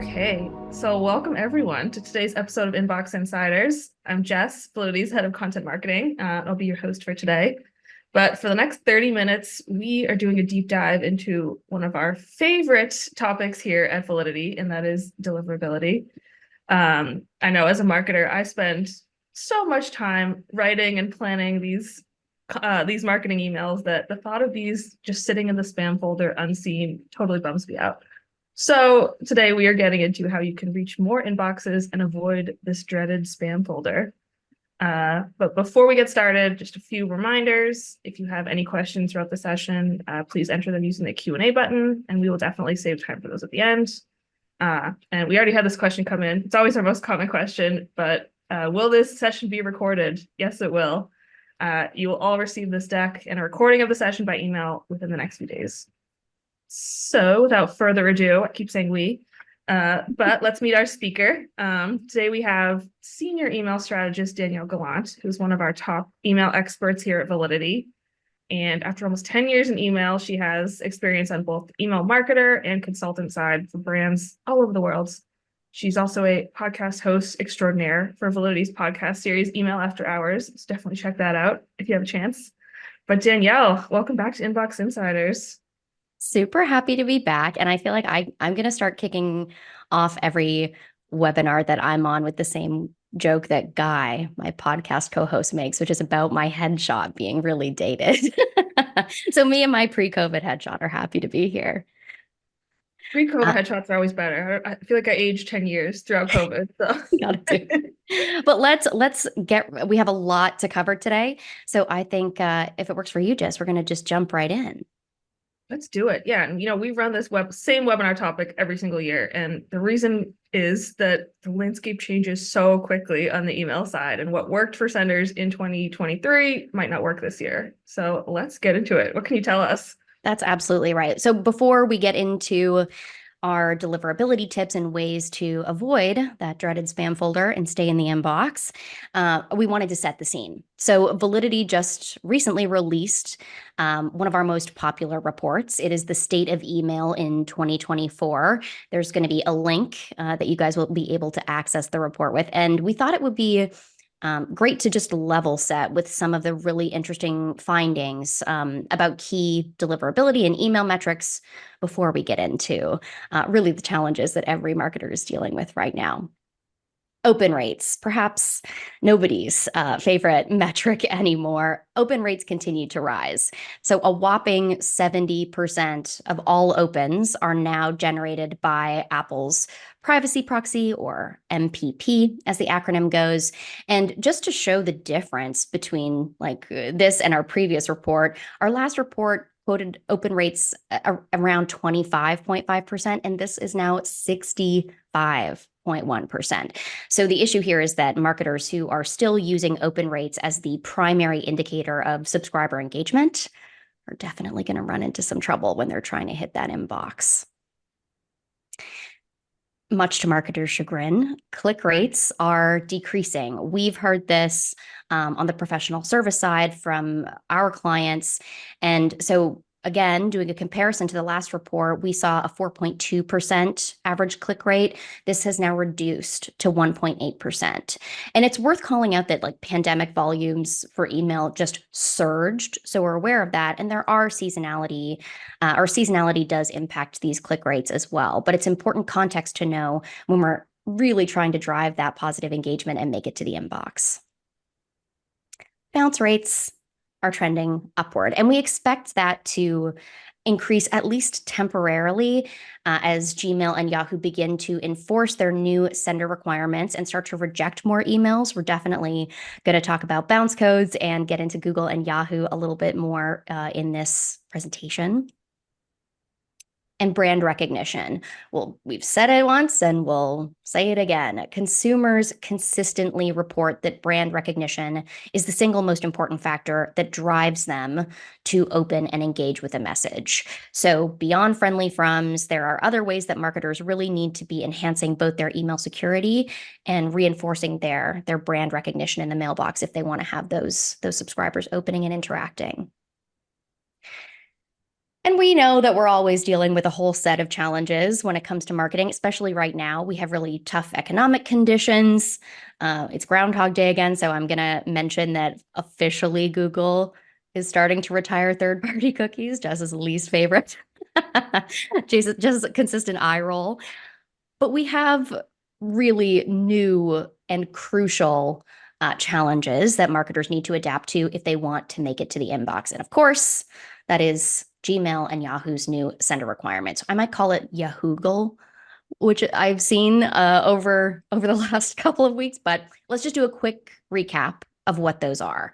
Okay, so welcome everyone to today's episode of Inbox Insiders. I'm Jess, Validity's head of content marketing. I'll be your host for today. But for the next 30 minutes, we are doing a deep dive into one of our favorite topics here at Validity, and that is deliverability. I know as a marketer, I spend so much time writing and planning these marketing emails that the thought of these just sitting in the spam folder unseen totally bums me out. So today we are getting into how you can reach more inboxes and avoid this dreaded spam folder. But before we get started, just a few reminders. If you have any questions throughout the session, please enter them using the Q&A button, and we will definitely save time for those at the end. And we already had this question come in. It's always our most common question, but will this session be recorded? Yes, it will. You will all receive this deck and a recording of the session by email within the next few days. So without further ado, I keep saying we, but let's meet our speaker. Today we have senior email strategist Danielle Gallant, who's one of our top email experts here at Validity. And after almost 10 years in email, she has experience on both email marketer and consultant side for brands all over the world. She's also a podcast host extraordinaire for Validity's podcast series, Email After Hours. So definitely check that out if you have a chance. But Danielle, welcome back to Inbox Insiders. Super happy to be back. And I feel like I'm going to start kicking off every webinar that I'm on with the same joke that Guy, my podcast co-host, makes, which is about my headshot being really dated. So me and my pre-COVID headshot are happy to be here. Pre-COVID headshots are always better. I feel like I aged 10 years throughout COVID. So Gotta do. But we have a lot to cover today. So I think if it works for you, Jess, we're going to just jump right in. let's do it. Yeah. And we run this same webinar topic every single year. And the reason is that the landscape changes so quickly on the email side, and what worked for senders in 2023 might not work this year. So let's get into it. What can you tell us? That's absolutely right. So before we get into our deliverability tips and ways to avoid that dreaded spam folder and stay in the inbox, we wanted to set the scene. So Validity just recently released one of our most popular reports. It is the State of Email in 2024. There's going to be a link that you guys will be able to access the report with. And we thought it would be great to just level set with some of the really interesting findings about key deliverability and email metrics before we get into really the challenges that every marketer is dealing with right now. Open rates, perhaps nobody's favorite metric anymore. Open rates continue to rise. So a whopping 70% of all opens are now generated by Apple's privacy proxy, or MPP, as the acronym goes. And just to show the difference between this and our previous report, our last report quoted open rates around 25.5%, and this is now 65.1%. So the issue here is that marketers who are still using open rates as the primary indicator of subscriber engagement are definitely going to run into some trouble when they're trying to hit that inbox. Much to marketers' chagrin, click rates are decreasing. We've heard this on the professional service side from our clients. And so again, doing a comparison to the last report, we saw a 4.2% average click rate. This has now reduced to 1.8%. And it's worth calling out that pandemic volumes for email just surged. So we're aware of that. And there are seasonality, or seasonality does impact these click rates as well. But it's important context to know when we're really trying to drive that positive engagement and make it to the inbox. Bounce rates are trending upward, and we expect that to increase at least temporarily as Gmail and Yahoo begin to enforce their new sender requirements and start to reject more emails. We're definitely going to talk about bounce codes and get into Google and Yahoo a little bit more in this presentation. And brand recognition. Well, we've said it once and we'll say it again. Consumers consistently report that brand recognition is the single most important factor that drives them to open and engage with a message. So beyond friendly froms, there are other ways that marketers really need to be enhancing both their email security and reinforcing their brand recognition in the mailbox if they want to have those subscribers opening and interacting. And we know that we're always dealing with a whole set of challenges when it comes to marketing, especially right now. We have really tough economic conditions. It's Groundhog Day again, so I'm going to mention that officially Google is starting to retire third-party cookies. Jess's least favorite. Just a consistent eye roll. But we have really new and crucial challenges that marketers need to adapt to if they want to make it to the inbox. And of course, that is Gmail and Yahoo's new sender requirements. I might call it Yahoogle, which I've seen over the last couple of weeks, but let's just do a quick recap of what those are.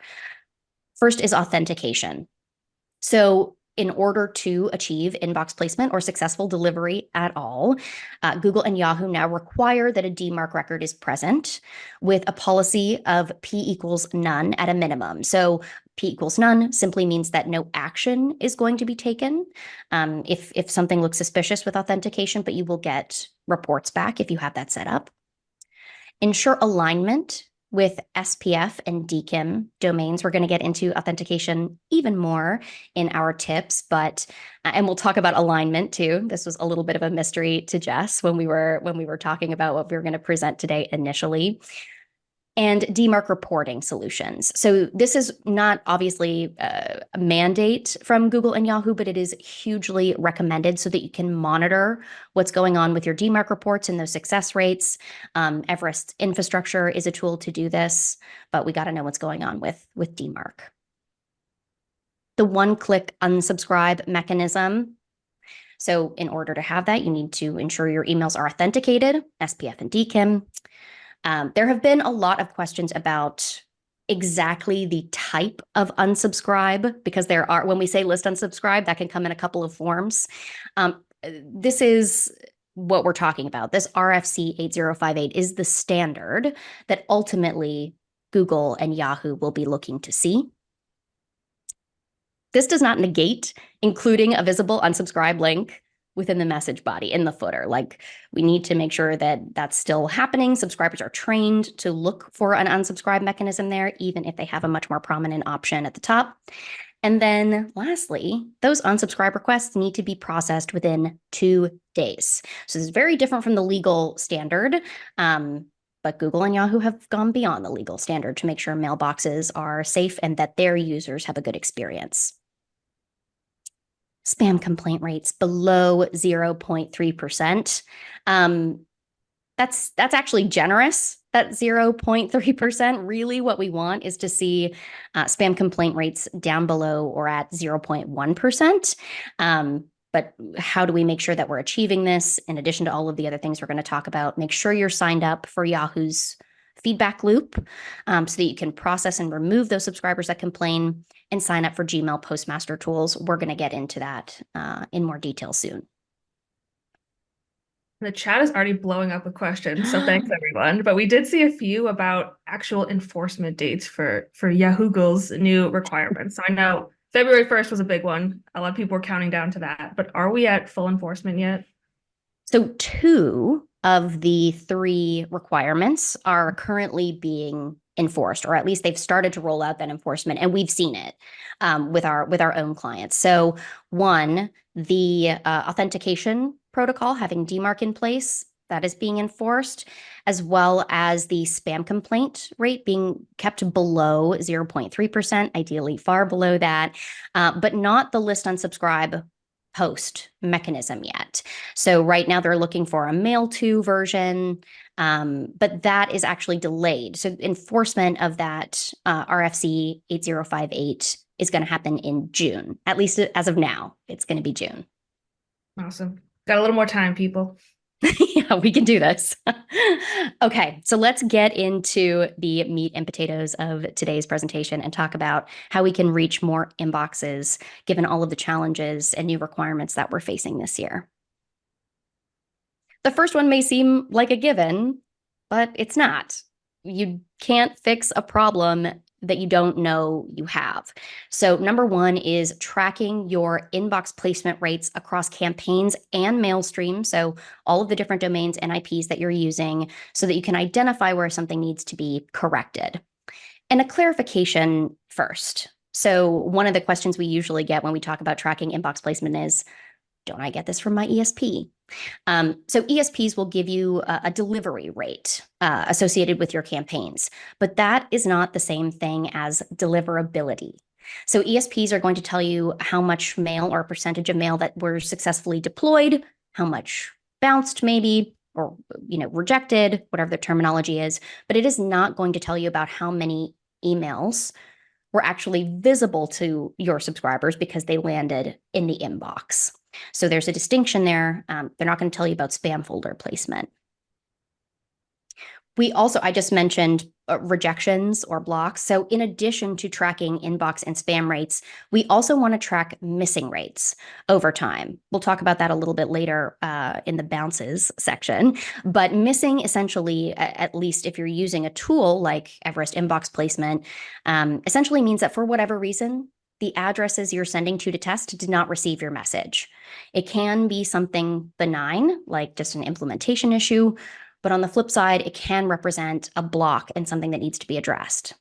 First is authentication. So in order to achieve inbox placement or successful delivery at all, Google and Yahoo now require that a DMARC record is present with a policy of P equals none at a minimum. So P equals none simply means that no action is going to be taken if something looks suspicious with authentication, but you will get reports back if you have that set up. Ensure alignment with SPF and DKIM domains. We're going to get into authentication even more in our tips, but and we'll talk about alignment too. This was a little bit of a mystery to Jess when we were talking about what we were going to present today initially. And DMARC reporting solutions. So this is not obviously a mandate from Google and Yahoo, but it is hugely recommended so that you can monitor what's going on with your DMARC reports and those success rates. Everest infrastructure is a tool to do this, but we got to know what's going on with DMARC. The one-click unsubscribe mechanism. So in order to have that, you need to ensure your emails are authenticated, SPF and DKIM. There have been a lot of questions about exactly the type of unsubscribe, because there are, when we say list unsubscribe, that can come in a couple of forms. This is what we're talking about. This RFC 8058 is the standard that ultimately Google and Yahoo will be looking to see. This does not negate including a visible unsubscribe link within the message body in the footer. Like, we need to make sure that that's still happening. Subscribers are trained to look for an unsubscribe mechanism there, even if they have a much more prominent option at the top. And then lastly, those unsubscribe requests need to be processed within 2 days. So this is very different from the legal standard. But Google and Yahoo have gone beyond the legal standard to make sure mailboxes are safe and that their users have a good experience. Spam complaint rates below 0.3%. That's actually generous. That 0.3%, really what we want is to see spam complaint rates down below or at 0.1%. But how do we make sure that we're achieving this? In addition to all of the other things we're going to talk about, make sure you're signed up for Yahoo's feedback loop so that you can process and remove those subscribers that complain, and sign up for Gmail Postmaster Tools. We're going to get into that in more detail soon. The chat is already blowing up with questions, so thanks everyone. But we did see a few about actual enforcement dates for Yahoo's new requirements. So I know February 1st was a big one. A lot of people were counting down to that, but are we at full enforcement yet? So 2 of the 3 requirements are currently being enforced, or at least they've started to roll out that enforcement, and we've seen it with our own clients. So 1, the authentication protocol having DMARC in place, that is being enforced, as well as the spam complaint rate being kept below 0.3%, ideally far below that, but not the list unsubscribe post mechanism yet. So right now they're looking for a mail to version, but that is actually delayed. So enforcement of that RFC 8058 is going to happen in June. At least as of now, it's going to be June. Awesome. Got a little more time, people. Yeah, we can do this. Okay, so let's get into the meat and potatoes of today's presentation and talk about how we can reach more inboxes given all of the challenges and new requirements that we're facing this year. The first one may seem like a given, but it's not. You can't fix a problem that you don't know you have. So number 1 is tracking your inbox placement rates across campaigns and mail streams. So all of the different domains and IPs that you're using so that you can identify where something needs to be corrected. And a clarification first. So one of the questions we usually get when we talk about tracking inbox placement is, don't I get this from my ESP? So ESPs will give you a delivery rate associated with your campaigns, but that is not the same thing as deliverability. So ESPs are going to tell you how much mail or percentage of mail that were successfully deployed, how much bounced maybe, or rejected, whatever the terminology is, but it is not going to tell you about how many emails were actually visible to your subscribers because they landed in the inbox. So there's a distinction there. They're not going to tell you about spam folder placement. I just mentioned rejections or blocks. So in addition to tracking inbox and spam rates, we also want to track missing rates over time. We'll talk about that a little bit later in the bounces section. But missing essentially, at least if you're using a tool like Everest Inbox Placement, essentially means that for whatever reason, the addresses you're sending to test did not receive your message. It can be something benign, like just an implementation issue, but on the flip side, it can represent a block and something that needs to be addressed.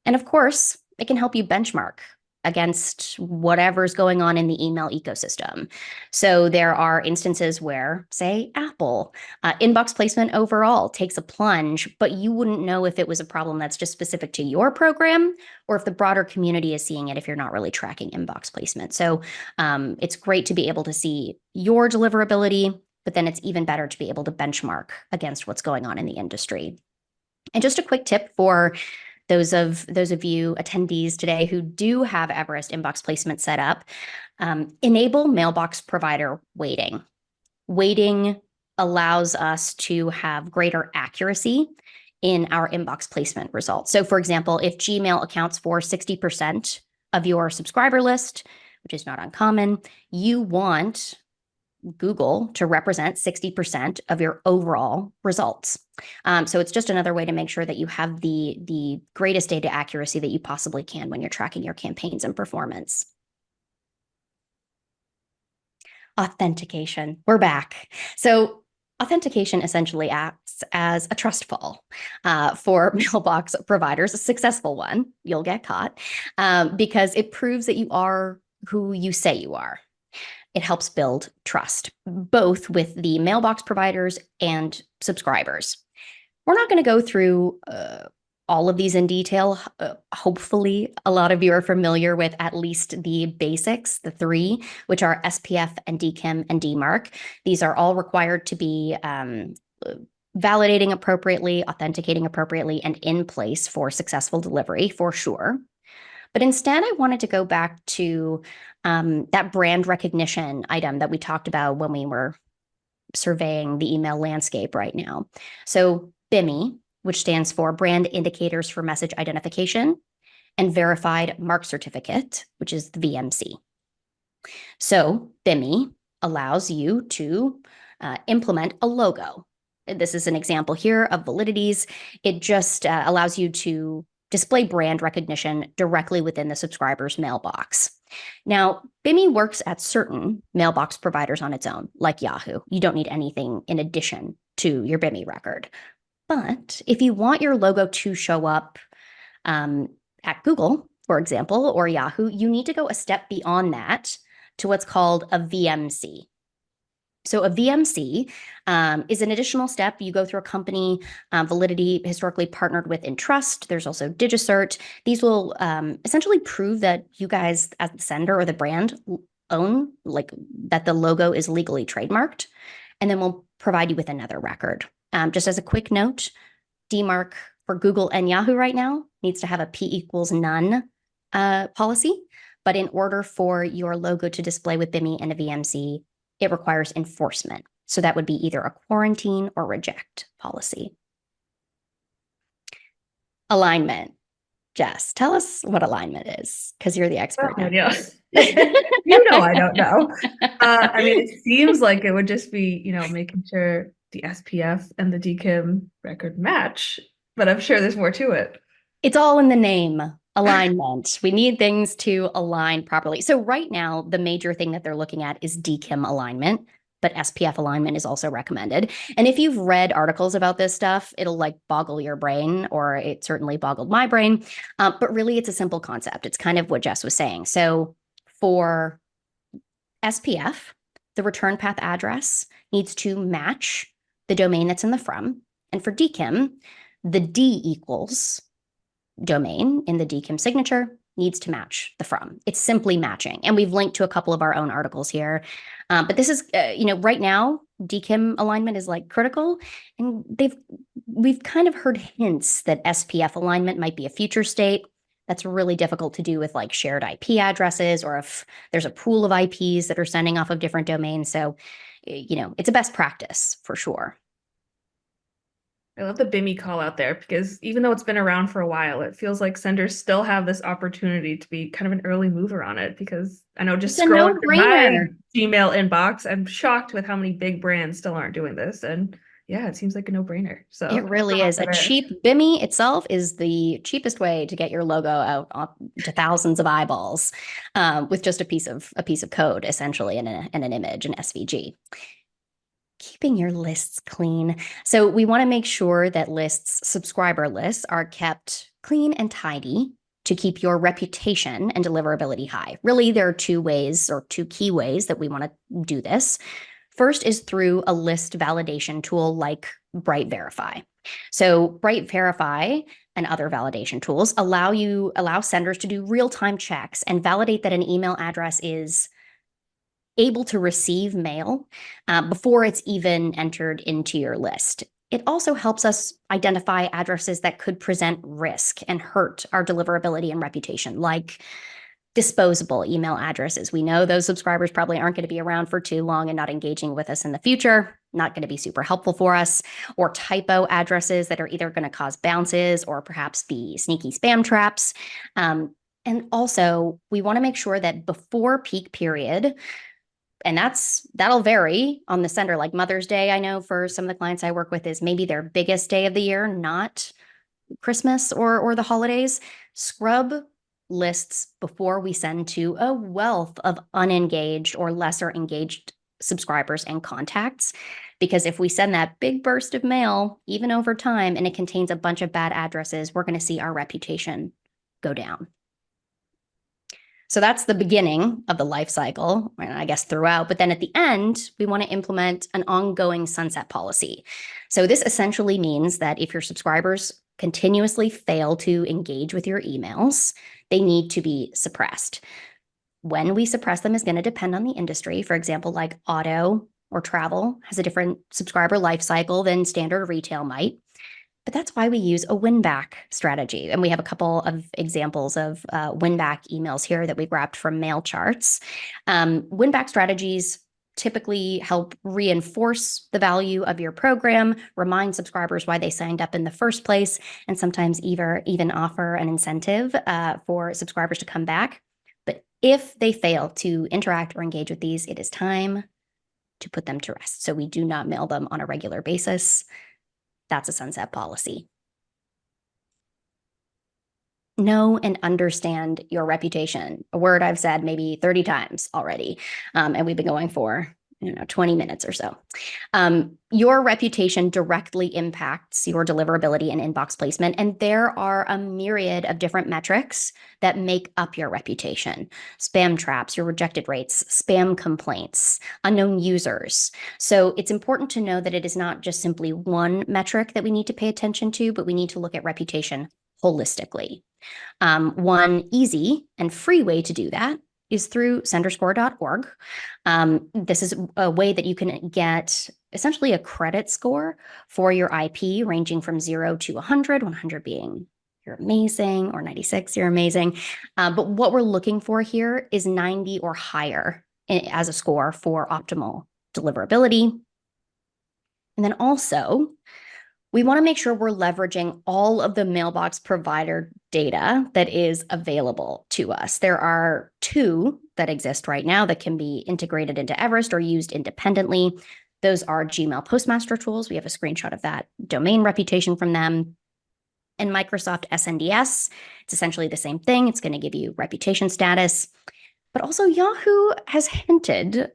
And of course, it can help you benchmark against whatever's going on in the email ecosystem. So there are instances where, say, Apple, inbox placement overall takes a plunge, but you wouldn't know if it was a problem that's just specific to your program or if the broader community is seeing it if you're not really tracking inbox placement. So it's great to be able to see your deliverability, but then it's even better to be able to benchmark against what's going on in the industry. And just a quick tip for those of you attendees today who do have Everest inbox placement set up, enable mailbox provider waiting. Waiting allows us to have greater accuracy in our inbox placement results. So for example, if Gmail accounts for 60% of your subscriber list, which is not uncommon, you want Google to represent 60% of your overall results. So it's just another way to make sure that you have the greatest data accuracy that you possibly can when you're tracking your campaigns and performance. Authentication. We're back. So authentication essentially acts as a trust fall for mailbox providers, a successful one. You'll get caught because it proves that you are who you say you are. It helps build trust, both with the mailbox providers and subscribers. We're not going to go through all of these in detail. Hopefully, a lot of you are familiar with at least the basics, the three, which are SPF and DKIM and DMARC. These are all required to be validating appropriately, authenticating appropriately, and in place for successful delivery, for sure. But instead, I wanted to go back to that brand recognition item that we talked about when we were surveying the email landscape right now. So BIMI, which stands for Brand Indicators for Message Identification, and Verified Mark Certificate, which is the VMC. So BIMI allows you to implement a logo. This is an example here of validities. It just allows you to display brand recognition directly within the subscriber's mailbox. Now, BIMI works at certain mailbox providers on its own, like Yahoo. You don't need anything in addition to your BIMI record. But if you want your logo to show up at Google, for example, or Yahoo, you need to go a step beyond that to what's called a VMC. So a VMC is an additional step. You go through a company validity historically partnered with Entrust. There's also DigiCert. These will essentially prove that you guys as the sender or the brand own, like that the logo is legally trademarked, and then we'll provide you with another record. Just as a quick note, DMARC for Google and Yahoo right now needs to have a P=none policy, but in order for your logo to display with BIMI and a VMC, it requires enforcement. So that would be either a quarantine or reject policy. Alignment. Jess, tell us what alignment is, because you're the expert now. Yeah. I don't know. I mean, it seems like it would just be, making sure the SPF and the DKIM record match, but I'm sure there's more to it. It's all in the name. Alignment. We need things to align properly. So right now, the major thing that they're looking at is DKIM alignment. but SPF alignment is also recommended. And if you've read articles about this stuff, it'll like boggle your brain, or it certainly boggled my brain. But really, it's a simple concept. It's kind of what Jess was saying. So for SPF, the return path address needs to match the domain that's in the from. And for DKIM, the D equals domain in the DKIM signature needs to match the from. It's simply matching. And we've linked to a couple of our own articles here. But this is, right now, DKIM alignment is like critical. And we've kind of heard hints that SPF alignment might be a future state. That's really difficult to do with like shared IP addresses, or if there's a pool of IPs that are sending off of different domains. So, it's a best practice for sure. I love the BIMI call out there, because even though it's been around for a while, it feels like senders still have this opportunity to be kind of an early mover on it. Because I know just It's a scrolling through my no-brainer. Gmail inbox, I'm shocked with how many big brands still aren't doing this. And yeah, it seems like a no-brainer. So It really is. A cheap BIMI itself is the cheapest way to get your logo out to thousands of eyeballs, with just a piece of code, essentially, and an image, an SVG. Keeping your lists clean. So we want to make sure that subscriber lists, are kept clean and tidy to keep your reputation and deliverability high. Really, there are two ways, or two key ways, that we want to do this. First is through a list validation tool like Bright Verify. So Bright Verify and other validation tools allow senders to do real-time checks and validate that an email address is able to receive mail before it's even entered into your list. It also helps us identify addresses that could present risk and hurt our deliverability and reputation, like disposable email addresses. We know those subscribers probably aren't going to be around for too long and not engaging with us in the future, not going to be super helpful for us, or typo addresses that are either going to cause bounces or perhaps be sneaky spam traps. And also, we want to make sure that before peak period, and that'll vary on the sender. Like Mother's Day, I know for some of the clients I work with, is maybe their biggest day of the year, not Christmas or the holidays. Scrub lists before we send to a wealth of unengaged or lesser engaged subscribers and contacts. Because if we send that big burst of mail, even over time, and it contains a bunch of bad addresses, we're going to see our reputation go down. So that's the beginning of the life cycle, and I guess throughout. But then at the end, we want to implement an ongoing sunset policy. So this essentially means that if your subscribers continuously fail to engage with your emails, they need to be suppressed. When we suppress them is going to depend on the industry. For example, like auto or travel has a different subscriber life cycle than standard retail might. But that's why we use a win-back strategy. And we have a couple of examples of win-back emails here that we grabbed from mail charts. Win-back strategies typically help reinforce the value of your program, remind subscribers why they signed up in the first place, and sometimes even offer an incentive for subscribers to come back. But if they fail to interact or engage with these, it is time to put them to rest. So we do not mail them on a regular basis. That's a sunset policy. Know and understand your reputation. A word I've said maybe 30 times already, and we've been going for 20 minutes or so. Your reputation directly impacts your deliverability and inbox placement, and there are a myriad of different metrics that make up your reputation. Spam traps, your rejected rates, spam complaints, unknown users. So it's important to know that it is not just simply one metric that we need to pay attention to, but we need to look at reputation holistically. One easy and free way to do that is through senderscore.org. This is a way that you can get essentially a credit score for your IP, ranging from 0 to 100, 100 being you're amazing, or 96, you're amazing. But what we're looking for here is 90 or higher as a score for optimal deliverability. And then also, we want to make sure we're leveraging all of the mailbox provider data that is available to us. There are two that exist right now that can be integrated into Everest or used independently. Those are Gmail Postmaster Tools. We have a screenshot of that domain reputation from them. And Microsoft SNDS. It's essentially the same thing. It's going to give you reputation status. But also Yahoo has hinted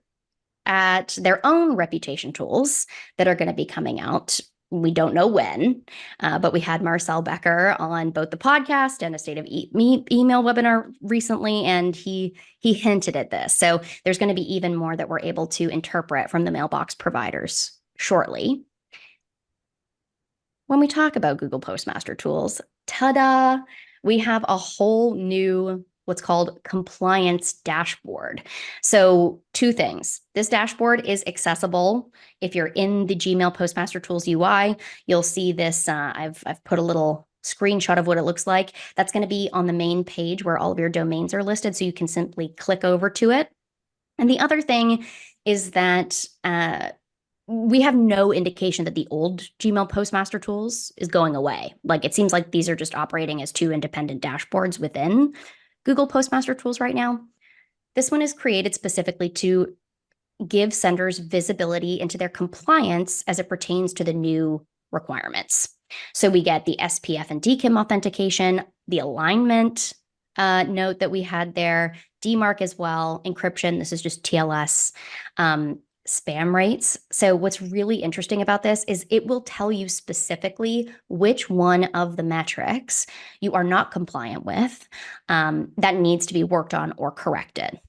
at their own reputation tools that are going to be coming out. We don't know when, but we had Marcel Becker on both the podcast and a State of Email webinar recently, and he hinted at this. So there's going to be even more that we're able to interpret from the mailbox providers shortly. When we talk about Google Postmaster Tools, ta-da, we have a whole new what's called compliance dashboard. So 2 things. This dashboard is accessible. If you're in the Gmail Postmaster Tools UI, you'll see this. I've put a little screenshot of what it looks like. That's going to be on the main page where all of your domains are listed. So you can simply click over to it. And the other thing is that we have no indication that the old Gmail Postmaster Tools is going away. Like, it seems like these are just operating as 2 independent dashboards within Google Postmaster Tools right now. This one is created specifically to give senders visibility into their compliance as it pertains to the new requirements. So we get the SPF and DKIM authentication, the alignment note that we had there, DMARC as well, encryption, this is just TLS, spam rates. So what's really interesting about this is it will tell you specifically which one of the metrics you are not compliant with that needs to be worked on or corrected.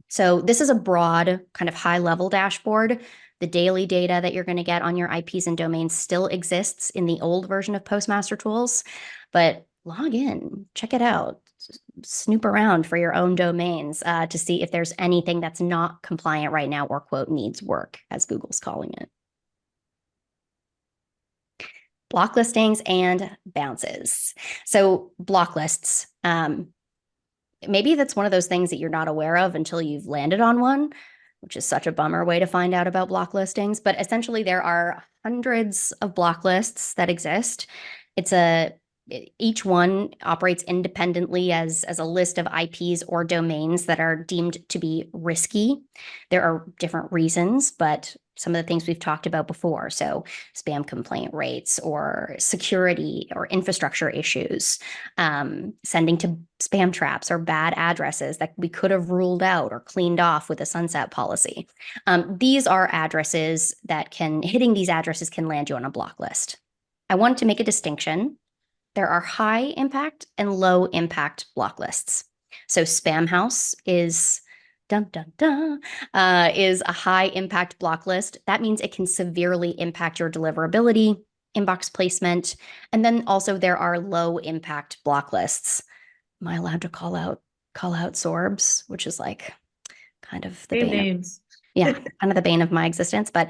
So this is a broad kind of high-level dashboard. The daily data that you're going to get on your IPs and domains still exists in the old version of Postmaster Tools, but log in, check it out, snoop around for your own domains to see if there's anything that's not compliant right now or, quote, needs work, as Google's calling it. Block listings and bounces. So block lists, maybe that's one of those things that you're not aware of until you've landed on one, which is such a bummer way to find out about block listings. But essentially, there are hundreds of block lists that exist. Each one operates independently as a list of IPs or domains that are deemed to be risky. There are different reasons, but some of the things we've talked about before. So spam complaint rates or security or infrastructure issues, sending to spam traps or bad addresses that we could have ruled out or cleaned off with a sunset policy. These are addresses that hitting these addresses can land you on a block list. I want to make a distinction. There are high impact and low impact block lists. So Spamhaus is a high impact block list. That means it can severely impact your deliverability, inbox placement, and then also there are low impact block lists. Am I allowed to call out Sorbs, which is like kind of the kind of the bane of my existence, but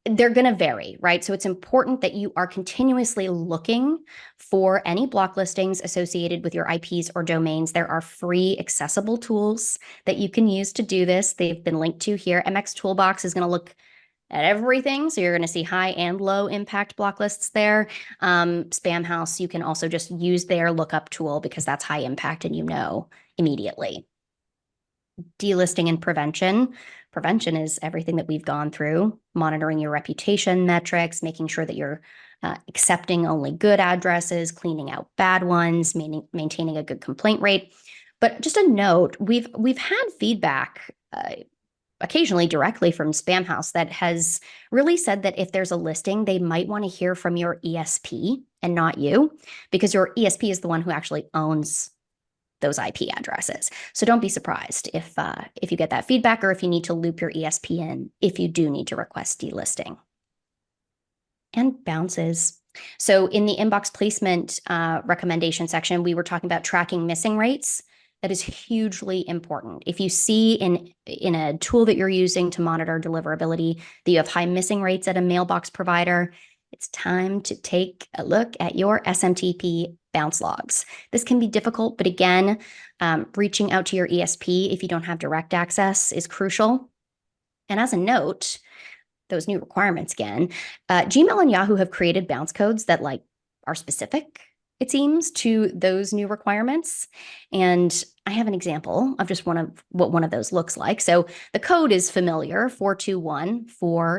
they're going to vary, right? So it's important that you are continuously looking for any block listings associated with your IPs or domains. There are free accessible tools that you can use to do this. They've been linked to here. MX Toolbox is going to look at everything. So you're going to see high and low impact block lists there. Spamhaus, you can also just use their lookup tool because that's high impact and you know immediately. Delisting and prevention. Prevention is everything that we've gone through, monitoring your reputation metrics, making sure that you're accepting only good addresses, cleaning out bad ones, maintaining a good complaint rate. But just a note, we've had feedback occasionally directly from Spamhaus that has really said that if there's a listing, they might want to hear from your ESP and not you, because your ESP is the one who actually owns those IP addresses. So don't be surprised if you get that feedback or if you need to loop your ESP in if you do need to request delisting. And bounces. So in the inbox placement recommendation section, we were talking about tracking missing rates. That is hugely important. If you see in a tool that you're using to monitor deliverability that you have high missing rates at a mailbox provider, it's time to take a look at your SMTP bounce logs. This can be difficult, but again, reaching out to your ESP if you don't have direct access is crucial. And as a note, those new requirements again, Gmail and Yahoo have created bounce codes that are specific, it seems, to those new requirements. And I have an example of just what one of those looks like. So the code is familiar, 421,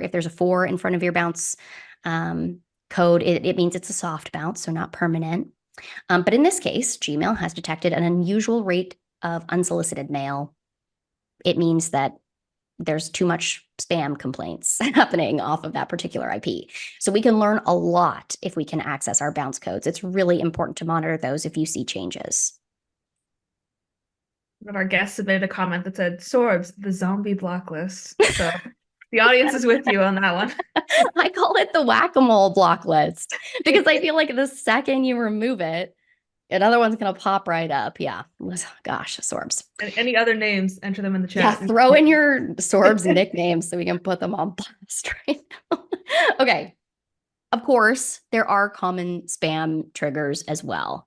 if there's a 4 in front of your bounce code, it means it's a soft bounce, so not permanent. But in this case, Gmail has detected an unusual rate of unsolicited mail. It means that there's too much spam complaints happening off of that particular IP. So we can learn a lot if we can access our bounce codes. It's really important to monitor those if you see changes. One of our guests submitted a comment that said, Sorbs, the zombie block list. So the audience is with you on that one. I call it the whack-a-mole block list because I feel like the second you remove it, another one's going to pop right up. Yeah. Gosh, Sorbs. Any other names, enter them in the Yeah, chat. throw in your Sorbs nicknames so we can put them on blast right now. Okay. Of course, there are common spam triggers as well.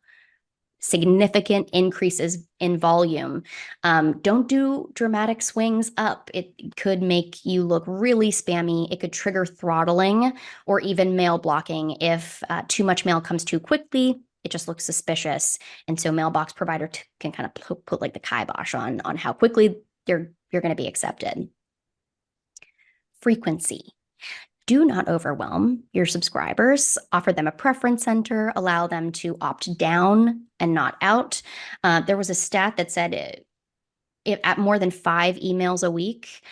Significant increases in volume. Don't do dramatic swings up. It could make you look really spammy. It could trigger throttling or even mail blocking. If too much mail comes too quickly, it just looks suspicious. And so mailbox provider can kind of put like the kibosh on how quickly you're going to be accepted. Frequency. Do not overwhelm your subscribers. Offer them a preference center. Allow them to opt down and not out. There was a stat that said at more than 5 emails a week,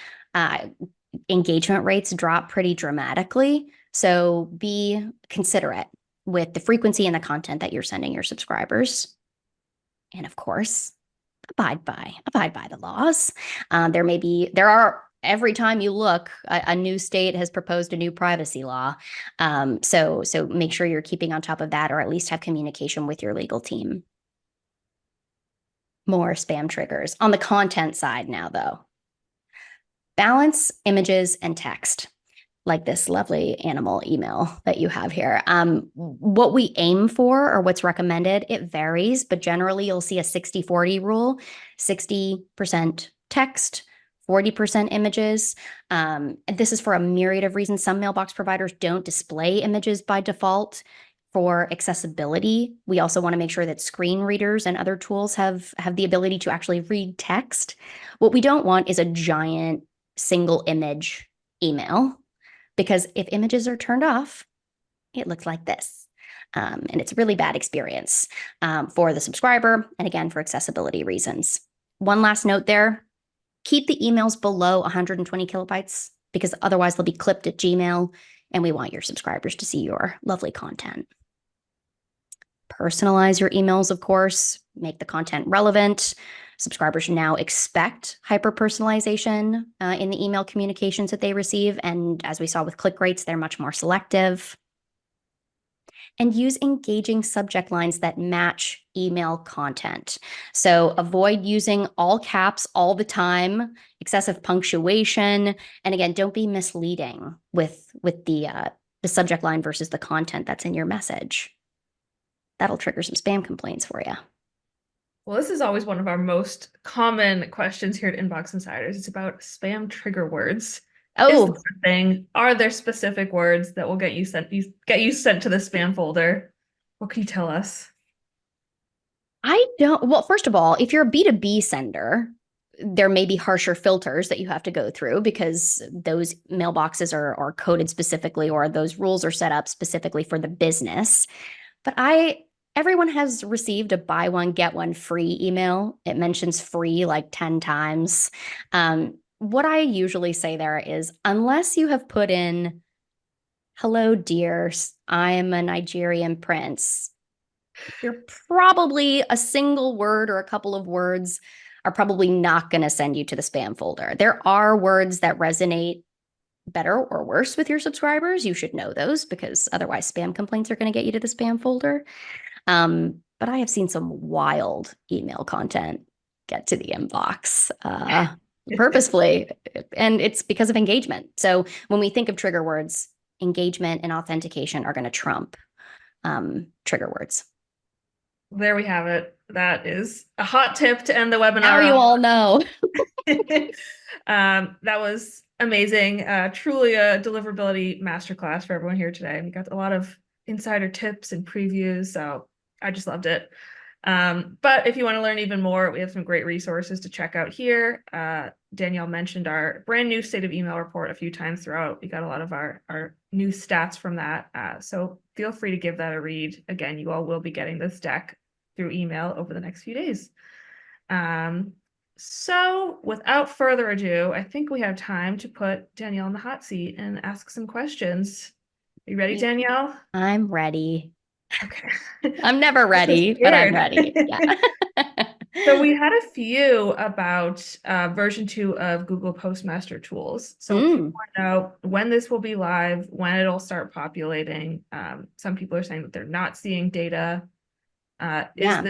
engagement rates drop pretty dramatically. So be considerate with the frequency and the content that you're sending your subscribers. And of course, abide by the laws. There are every time you look, a new state has proposed a new privacy law. So make sure you're keeping on top of that, or at least have communication with your legal team. More spam triggers. On the content side now, though. Balance images and text, like this lovely animal email that you have here. What we aim for, or what's recommended, it varies, but generally you'll see a 60-40 rule, 60% text, 40% images. And this is for a myriad of reasons. Some mailbox providers don't display images by default for accessibility. We also want to make sure that screen readers and other tools have the ability to actually read text. What we don't want is a giant single image email, because if images are turned off, it looks like this. And it's a really bad experience for the subscriber, and again, for accessibility reasons. One last note there, keep the emails below 120 kilobytes, because otherwise they'll be clipped at Gmail, and we want your subscribers to see your lovely content. Personalize your emails, of course, make the content relevant. Subscribers now expect hyper-personalization in the email communications that they receive. And as we saw with click rates, they're much more selective. And use engaging subject lines that match email content. So avoid using all caps all the time, excessive punctuation. And again, don't be misleading with the subject line versus the content that's in your message. That'll trigger some spam complaints for you. Well, this is always one of our most common questions here at Inbox Insiders. It's about spam trigger words. Oh, Is there a thing? Are there specific words that will get you sent to the spam folder? What can you tell us? Well, first of all, if you're a B2B sender, there may be harsher filters that you have to go through, because those mailboxes are coded specifically, or those rules are set up specifically for the business. But everyone has received a buy one, get one free email. It mentions free like 10 times. What I usually say there is, unless you have put in, hello, dear, I'm a Nigerian prince, you're probably a single word or a couple of words are probably not going to send you to the spam folder. There are words that resonate better or worse with your subscribers. You should know those, because otherwise spam complaints are going to get you to the spam folder. But I have seen some wild email content get to the inbox purposefully, and it's because of engagement. So when we think of trigger words, engagement and authentication are going to trump trigger words. There we have it. That is a hot tip to end the webinar. Now you all know. That was amazing. Truly a deliverability masterclass for everyone here today. We got a lot of insider tips and previews, so I just loved it. But if you want to learn even more, we have some great resources to check out here. Danielle mentioned our brand new state of email report a few times throughout. We got a lot of our new stats from that. So feel free to give that a read. Again, you all will be getting this deck through email over the next few days. So without further ado, I think we have time to put Danielle in the hot seat and ask some questions. Are you ready, Danielle? I'm ready. Okay. I'm never I'm so ready, but I'm scared. ready. Yeah. So we had a few about version 2 of Google Postmaster Tools. So people Mm, want to know when this will be live, when it'll start populating. Some people are saying that they're not seeing data. Is yeah.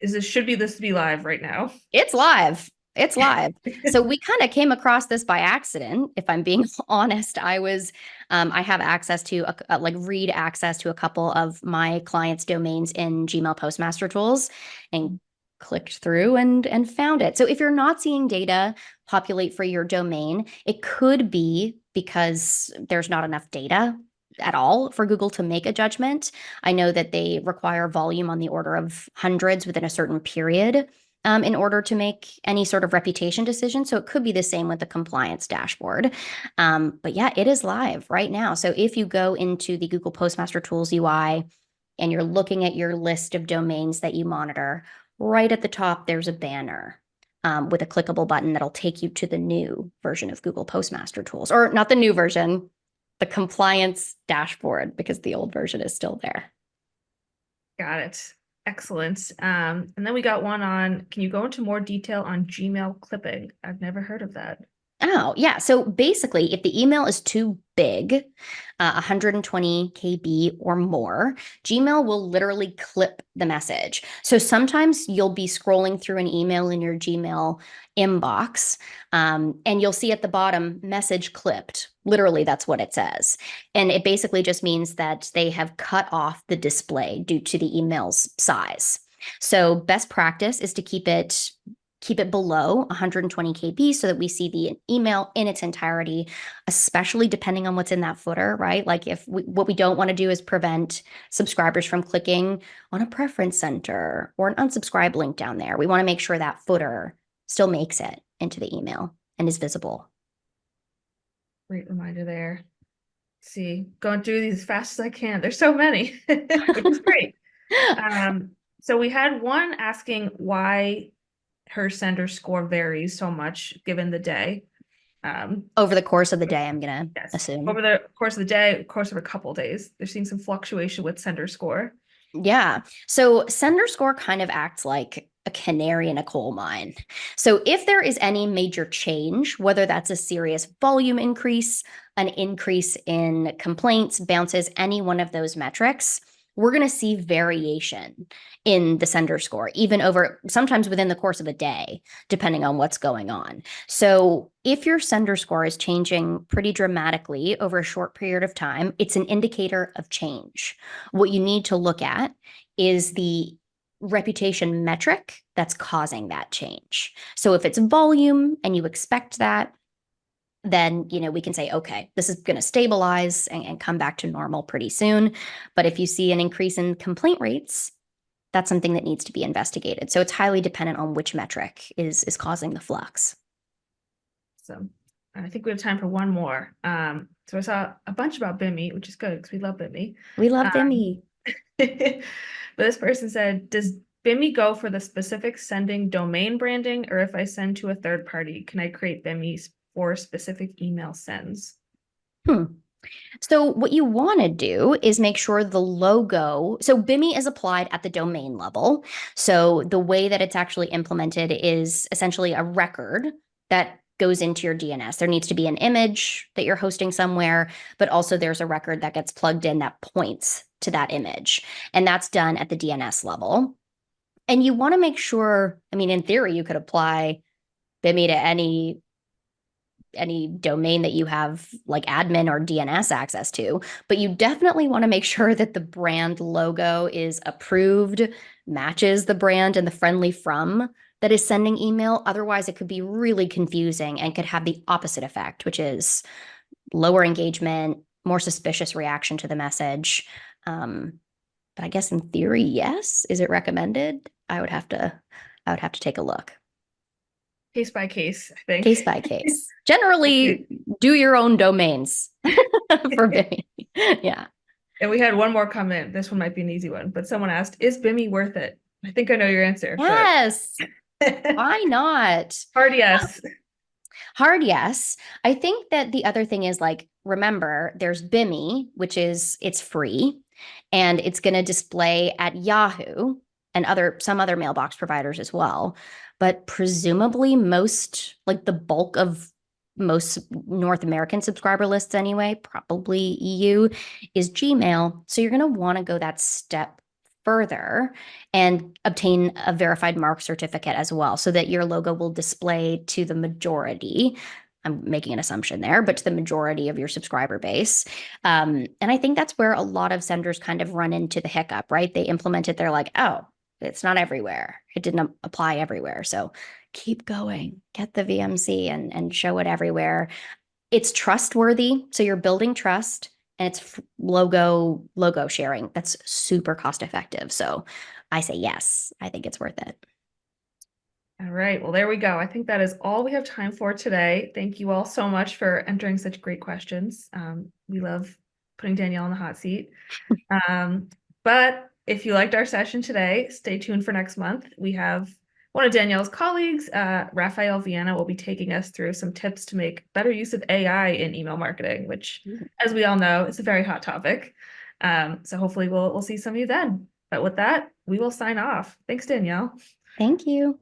this should be this be live right now? It's live. It's live. So we kind of came across this by accident. If I'm being honest, I have access to like read access to a couple of my clients' domains in Gmail Postmaster Tools, and clicked through and found it. So if you're not seeing data populate for your domain, it could be because there's not enough data at all for Google to make a judgment. I know that they require volume on the order of hundreds within a certain period in order to make any sort of reputation decision. So it could be the same with the compliance dashboard. But yeah, it is live right now. So if you go into the Google Postmaster Tools UI and you're looking at your list of domains that you monitor, right at the top, there's a banner. With a clickable button that'll take you to the new version of Google Postmaster Tools, or not the new version, the compliance dashboard, because the old version is still there. Got it. Excellent. And then we got one on, can you go into more detail on Gmail clipping? I've never heard of that. Oh, yeah. So basically, if the email is too big, 120 KB or more, Gmail will literally clip the message. So sometimes you'll be scrolling through an email in your Gmail inbox, and you'll see at the bottom, message clipped. Literally, that's what it says. And it basically just means that they have cut off the display due to the email's size. So best practice is to keep it below 120 KB so that we see the email in its entirety, especially depending on what's in that footer, right? Like what we don't want to do is prevent subscribers from clicking on a preference center or an unsubscribe link down there. We want to make sure that footer still makes it into the email and is visible. Great reminder there. Let's see, going through these as fast as I can. There's so many, which is great. So we had one asking why her sender score varies so much given the day. Over the course of the day, I'm going to Yes, assume. over the course of the day, course of a couple of days, they're seeing some fluctuation with sender score. Yeah. So sender score kind of acts like a canary in a coal mine. So if there is any major change, whether that's a serious volume increase, an increase in complaints, bounces, any one of those metrics, we're going to see variation in the sender score, even over sometimes within the course of a day, depending on what's going on. So if your sender score is changing pretty dramatically over a short period of time, it's an indicator of change. What you need to look at is the reputation metric that's causing that change. So if it's volume and you expect that, then we can say, okay, this is going to stabilize and come back to normal pretty soon. But if you see an increase in complaint rates, that's something that needs to be investigated. So it's highly dependent on which metric is causing the flux. So I think we have time for one more. So I saw a bunch about Bimmy, which is good because we love Bimmy. We love Um, Bimmy. but this person said, does Bimmy go for the specific sending domain branding, or if I send to a third party, can I create Bimmy for specific email sends? Hmm. So what you want to do is make sure the logo, so Bimmy is applied at the domain level. So the way that it's actually implemented is essentially a record that goes into your DNS. There needs to be an image that you're hosting somewhere, but also there's a record that gets plugged in that points to that image. And that's done at the DNS level. And you want to make sure, I mean, in theory, you could apply Bimmy to any domain that you have like admin or DNS access to, but you definitely want to make sure that the brand logo is approved, matches the brand and the friendly from that is sending email. Otherwise, it could be really confusing and could have the opposite effect, which is lower engagement, more suspicious reaction to the message. But I guess in theory, yes. Is it recommended? I would have to take a look. Case by case, I think. Case by case. Generally, do your own domains for Bimmy. Yeah. And we had one more comment. This one might be an easy one, but someone asked, is Bimmy worth it? I think I know your answer, but Yes. Why not? Hard yes. Hard yes. I think that the other thing is like, remember, there's Bimmy, which is it's free and it's going to display at Yahoo and some other mailbox providers as well. But presumably most, like the bulk of most North American subscriber lists anyway, probably EU, is Gmail. So you're going to want to go that step further and obtain a verified mark certificate as well so that your logo will display to the majority. I'm making an assumption there, but to the majority of your subscriber base. And I think that's where a lot of senders kind of run into the hiccup, right? They implement it, they're like, oh, it's not everywhere. It didn't apply everywhere. So keep going, get the VMC and show it everywhere. It's trustworthy. So you're building trust and it's logo sharing. That's super cost effective. So I say yes, I think it's worth it. All right. Well, there we go. I think that is all we have time for today. Thank you all so much for entering such great questions. We love putting Danielle in the hot seat. But if you liked our session today, stay tuned for next month. We have one of Danielle's colleagues, Raphael Vienna, will be taking us through some tips to make better use of AI in email marketing, which, as we all know, is a very hot topic. So hopefully we'll see some of you then. But with that, we will sign off. Thanks, Danielle. Thank you.